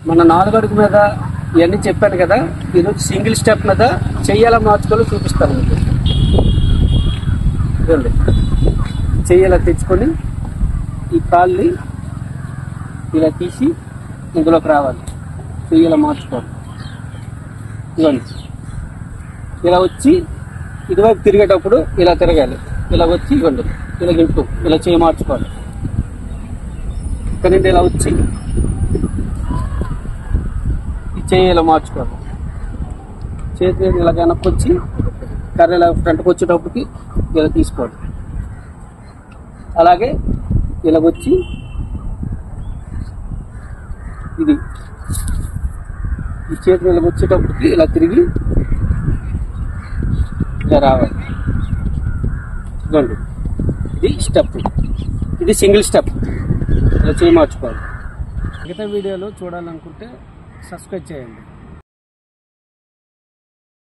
మన 4 అడుగు మీద ఇవన్నీ చెప్పాను కదా, ఈరోజు సింగిల్ స్టెప్ మీద చెయ్యాలా మార్చుకోవాలో చూపిస్తాను మీకు. చూడండి, చెయ్యాలా తెచ్చుకొని ఈ కాళ్ళని ఇలా తీసి ఇందులోకి రావాలి, చెయ్యాలా మార్చుకోవాలి. ఇవ్వండి, ఇలా వచ్చి ఇటువైపు తిరిగేటప్పుడు ఇలా తిరగాలి, ఇలా వచ్చి ఇవ్వండి ఇలా గింపు, ఇలా చేయి మార్చుకోవాలి. ఇక్కడ నుండి ఇలా వచ్చి ఈ చేయి ఇలా మార్చుకోవాలి. చేతి ఇలా వెనక్కి వచ్చి కర్ర ఇలా ఫ్రంట్కి వచ్చేటప్పటికి ఇలా తీసుకోవాలి. అలాగే ఇలా వచ్చి ఇది ఈ చేతి ఇలా వచ్చేటప్పటికి ఇలా తిరిగి ఇలా రావాలి. ఇదండి, ఇది స్టెప్, ఇది సింగిల్ స్టెప్. ఇలా చేయి మార్చుకోవాలి. మిగతా వీడియోలో చూడాలనుకుంటే సబ్స్క్రైబ్ చేయండి.